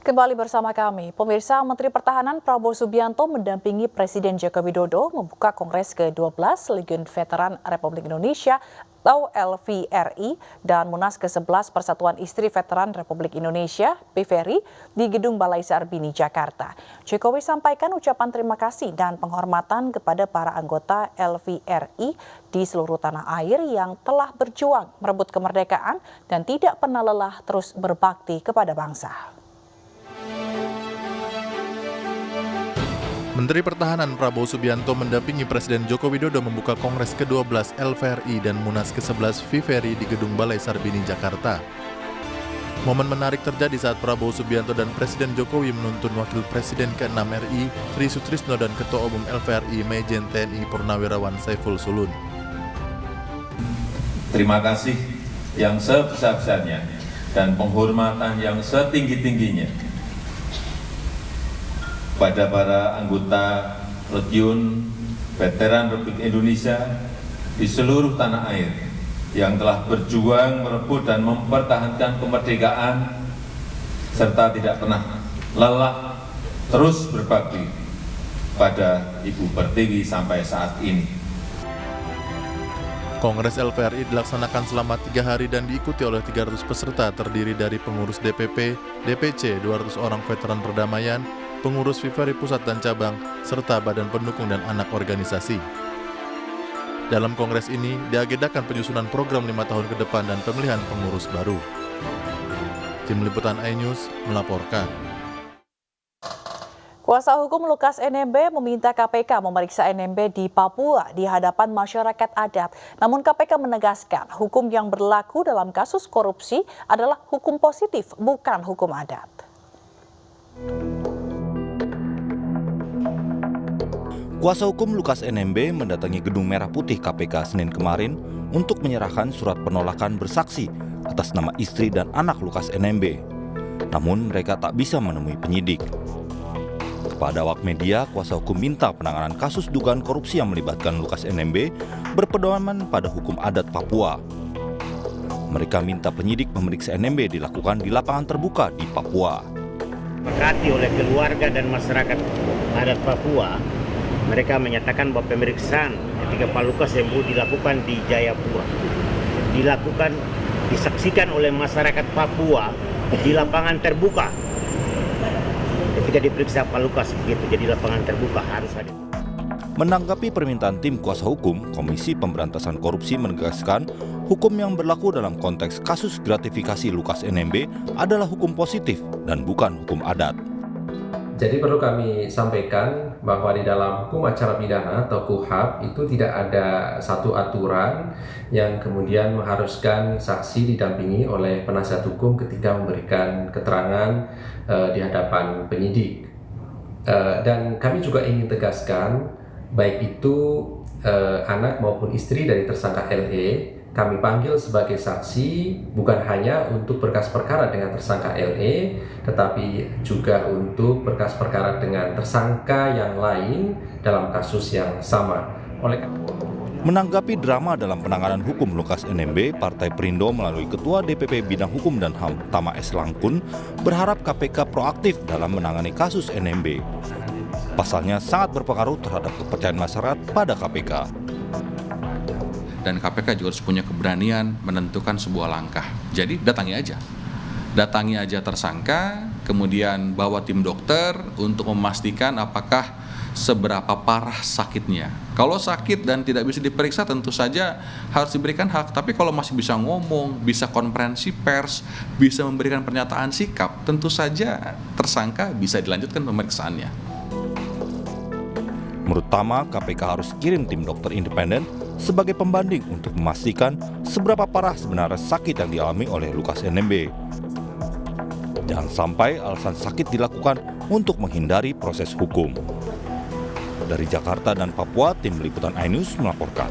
Kembali bersama kami, pemirsa. Menteri Pertahanan Prabowo Subianto mendampingi Presiden Joko Widodo membuka Kongres ke-12 Legiun Veteran Republik Indonesia atau LVRI dan Munas ke-11 Persatuan Istri Veteran Republik Indonesia (PVRI) di Gedung Balai Sarbini, Jakarta. Jokowi sampaikan ucapan terima kasih dan penghormatan kepada para anggota LVRI di seluruh tanah air yang telah berjuang merebut kemerdekaan dan tidak pernah lelah terus berbakti kepada bangsa. Menteri Pertahanan Prabowo Subianto mendampingi Presiden Joko Widodo membuka Kongres ke-12 LVRI dan Munas ke-11 PVRI di Gedung Balai Sarbini, Jakarta. Momen menarik terjadi saat Prabowo Subianto dan Presiden Jokowi menuntun Wakil Presiden ke-6 RI, Tri Sutrisno, dan Ketua Umum LVRI, Majen TNI Purnawirawan Saiful Sulun. Terima kasih yang sebesar-besarnya dan penghormatan yang setinggi-tingginya pada para anggota Legiun Veteran Republik Indonesia di seluruh tanah air yang telah berjuang merebut dan mempertahankan kemerdekaan serta tidak pernah lelah terus berbakti pada Ibu Pertiwi sampai saat ini. Kongres LVRI dilaksanakan selama 3 hari dan diikuti oleh 300 peserta terdiri dari pengurus DPP, DPC, 200 orang veteran perdamaian, pengurus PVRI pusat dan cabang, serta badan pendukung dan anak organisasi. Dalam kongres ini diagendakan penyusunan program 5 tahun ke depan dan pemilihan pengurus baru. Tim Liputan iNews melaporkan. Kuasa hukum Lukas NMB meminta KPK memeriksa NMB di Papua di hadapan masyarakat adat. Namun KPK menegaskan hukum yang berlaku dalam kasus korupsi adalah hukum positif, bukan hukum adat. Kuasa hukum Lukas NMB mendatangi Gedung Merah Putih KPK Senin kemarin untuk menyerahkan surat penolakan bersaksi atas nama istri dan anak Lukas NMB. Namun mereka tak bisa menemui penyidik. Kepada awak media, kuasa hukum minta penanganan kasus dugaan korupsi yang melibatkan Lukas NMB berpedoman pada hukum adat Papua. Mereka minta penyidik memeriksa NMB dilakukan di lapangan terbuka di Papua. Disepakati oleh keluarga dan masyarakat adat Papua, mereka menyatakan bahwa pemeriksaan ketika Pak Lukas NMB dilakukan di Jayapura, disaksikan oleh masyarakat Papua di lapangan terbuka. Ketika diperiksa Pak Lukas begitu, jadi lapangan terbuka harus ada. Menanggapi permintaan tim kuasa hukum, Komisi Pemberantasan Korupsi menegaskan hukum yang berlaku dalam konteks kasus gratifikasi Lukas NMB adalah hukum positif dan bukan hukum adat. Jadi perlu kami sampaikan bahwa di dalam hukum acara pidana atau KUHP itu tidak ada satu aturan yang kemudian mengharuskan saksi didampingi oleh penasihat hukum ketika memberikan keterangan di hadapan penyidik. Dan kami juga ingin tegaskan, baik itu anak maupun istri dari tersangka LE, kami panggil sebagai saksi bukan hanya untuk berkas perkara dengan tersangka LE, tetapi juga untuk berkas perkara dengan tersangka yang lain dalam kasus yang sama. Menanggapi drama dalam penanganan hukum Lukas NMB, Partai Perindo melalui Ketua DPP Bidang Hukum dan HAM Tama S. Langkun berharap KPK proaktif dalam menangani kasus NMB. Pasalnya sangat berpengaruh terhadap kepercayaan masyarakat pada KPK. Dan KPK juga harus punya keberanian menentukan sebuah langkah. Jadi datangi aja tersangka, kemudian bawa tim dokter untuk memastikan apakah seberapa parah sakitnya. Kalau sakit dan tidak bisa diperiksa tentu saja harus diberikan hak. Tapi kalau masih bisa ngomong, bisa konferensi pers, bisa memberikan pernyataan sikap, tentu saja tersangka bisa dilanjutkan pemeriksaannya. Menurut Tama, KPK harus kirim tim dokter independen sebagai pembanding untuk memastikan seberapa parah sebenarnya sakit yang dialami oleh Lukas NMB. Jangan sampai alasan sakit dilakukan untuk menghindari proses hukum. Dari Jakarta dan Papua, tim Liputan iNews melaporkan.